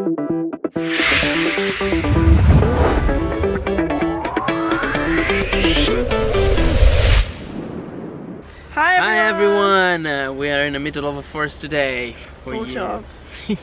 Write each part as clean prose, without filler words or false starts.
Hi everyone! We are in the middle of a forest today. Sort of.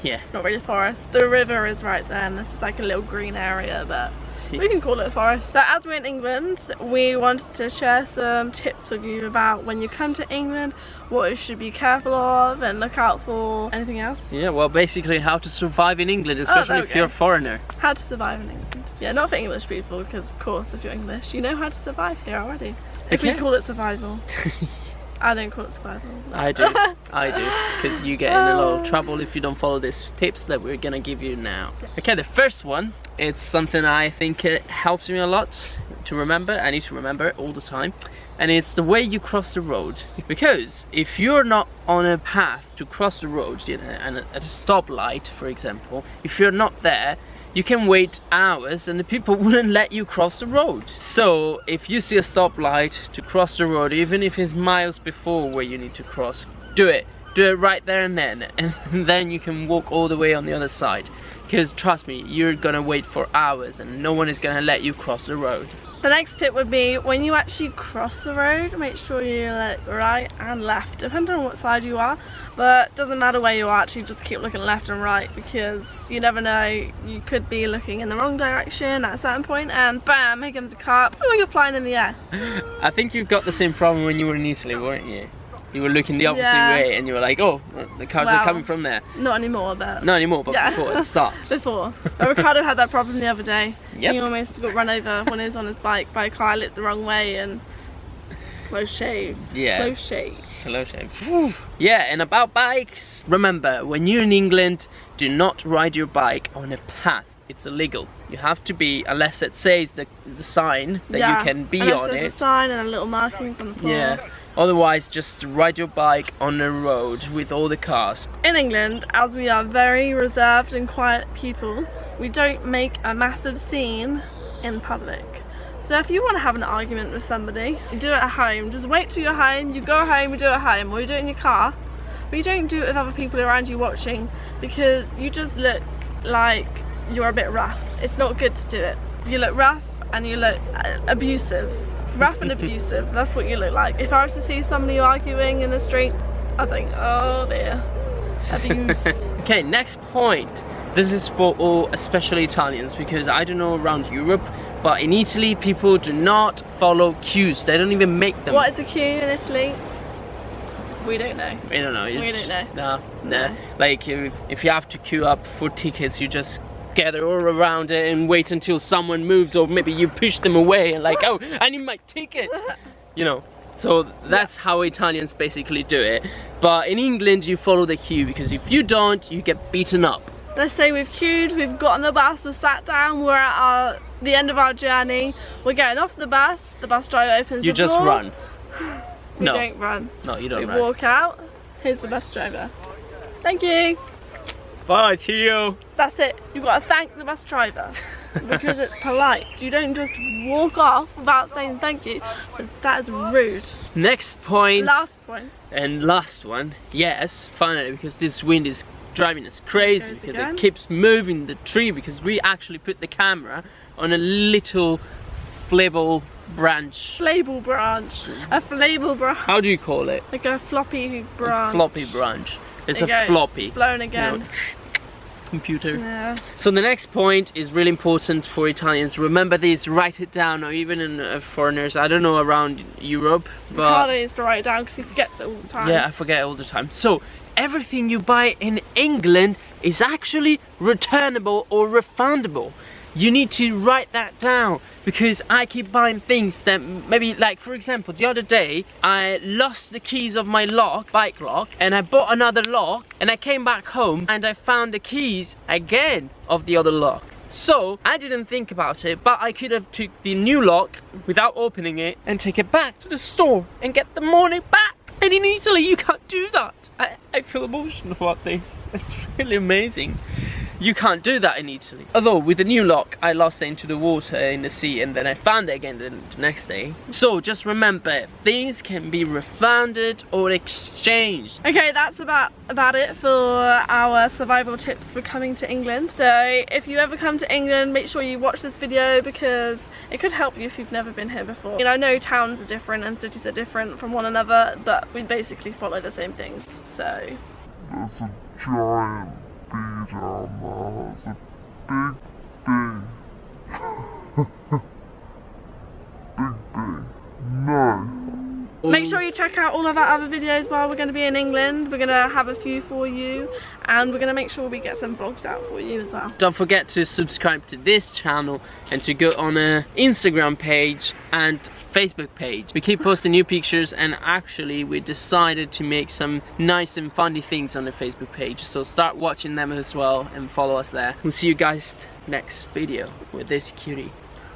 Yeah. It's not really a forest. The river is right there and this is like a little green area, but we can call it a forest. So as we're in England, we wanted to share some tips with you about when you come to England, what you should be careful of and look out for. Anything else? Yeah, well basically how to survive in England, especially if you're a foreigner. How to survive in England. Yeah, not for English people, because of course if you're English, you know how to survive here already. If we call it survival. I don't call it survival. No. I do, because you get in a lot of trouble if you don't follow these tips that we're gonna give you now. Okay, the first one, it's something I think it helps me a lot to remember. I need to remember it all the time, and it's the way you cross the road. Because if you're not on a path to cross the road, you know, and at a stoplight, for example, if you're not there, you can wait hours and the people wouldn't let you cross the road. So if you see a stoplight to cross the road, even if it's miles before where you need to cross, do it. Do it right there and then you can walk all the way on the other side. Because trust me, you're gonna wait for hours and no one is gonna let you cross the road. The next tip would be when you actually cross the road, make sure you look right and left, depending on what side you are. But doesn't matter where you are, actually just keep looking left and right, because you never know, you could be looking in the wrong direction at a certain point and bam, here comes a car, boom, you're flying in the air. I think you've got the same problem when you were in Italy, weren't you? You were looking the opposite way and you were like, oh, the cars are coming from there. Not anymore, but... Not anymore, but before it starts. Before. But Riccardo had that problem the other day. Yep. He almost got run over when he was on his bike by a car lit the wrong way and... Close shave. Yeah. Close shave. Close shave. Woo. Yeah, and about bikes, remember, when you're in England, do not ride your bike on a path. It's illegal. You have to be, unless it says the sign that you can be on it. There's a sign and a little markings on the floor. Yeah. Otherwise, just ride your bike on the road with all the cars. In England, as we are very reserved and quiet people, we don't make a massive scene in public. So if you want to have an argument with somebody, you do it at home. Just wait till you're home, you go home, you do it at home, or you do it in your car. But you don't do it with other people around you watching, because you just look like you're a bit rough. It's not good to do it. You look rough and you look abusive. Rough and abusive, that's what you look like. If I was to see somebody arguing in the street, I think, oh dear, abuse. Okay, next point. This is for all, especially Italians, because I don't know around Europe, but in Italy people do not follow queues. They don't even make them. What is a queue in Italy? We don't know. We don't know. We don't know. No. Like if you have to queue up for tickets, you just gather all around it and wait until someone moves, or maybe you push them away and like, oh, I need my ticket, you know. So that's how Italians basically do it. But in England you follow the queue, because if you don't, you get beaten up. Let's say we've queued, we've got on the bus, we're sat down, we're at the end of our journey, we're getting off the bus driver opens the door. You just run. We don't run. No, you don't run. We walk out, here's the bus driver. Thank you. Bye, cheerio. That's it. You've got to thank the bus driver because it's polite. You don't just walk off without saying thank you, because that is rude. Next point. Last point. And last one. Yes, finally, because this wind is driving us crazy, because it keeps moving the tree, because we actually put the camera on a little flable branch. Flable branch. A flable branch. How do you call it? Like a floppy branch. A floppy branch. It's a floppy. It's blown again. You know, computer. Yeah. So the next point is really important for Italians. Remember this, write it down, or even in foreigners. I don't know around Europe, but Riccardo needs to write it down because he forgets it all the time. Yeah, I forget all the time. So everything you buy in England is actually returnable or refundable. You need to write that down, because I keep buying things that maybe, like for example, the other day I lost the keys of my bike lock, and I bought another lock, and I came back home and I found the keys again of the other lock. So I didn't think about it, but I could have took the new lock without opening it and take it back to the store and get the money back. And in Italy you can't do that. I feel emotional about this. It's really amazing. You can't do that in Italy. Although with the new lock, I lost it into the water in the sea and then I found it again the next day. So just remember, things can be refunded or exchanged. Okay, that's about it for our survival tips for coming to England. So if you ever come to England, make sure you watch this video because it could help you if you've never been here before. You know, I know towns are different and cities are different from one another, but we basically follow the same things, so. There's a giant bee down there. It's a big bee. Big bee. No. Make sure you check out all of our other videos while we're going to be in England. We're going to have a few for you and we're going to make sure we get some vlogs out for you as well. Don't forget to subscribe to this channel and to go on a Instagram page and Facebook page. We keep posting new pictures and actually we decided to make some nice and funny things on the Facebook page. So start watching them as well and follow us there. We'll see you guys next video with this cutie.